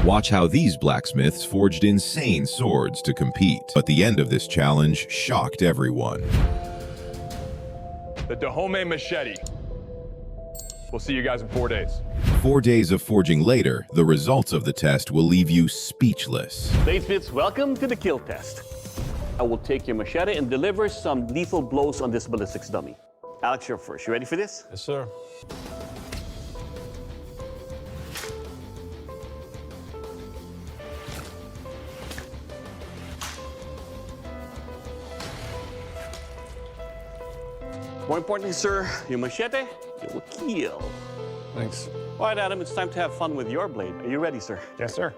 Watch how these blacksmiths forged insane swords to compete. But the end of this challenge shocked everyone. The Dahomey machete. We'll see you guys in 4 days. 4 days of forging later, the results of the test will leave you speechless. Blacksmiths, welcome to the kill test. I will take your machete and deliver some lethal blows on this ballistics dummy. Alex, you're first. You ready for this? Yes, sir. More importantly, sir, your machete, it will kill. Thanks. All right, Adam, it's time to have fun with your blade. Are you ready, sir? Yes, sir.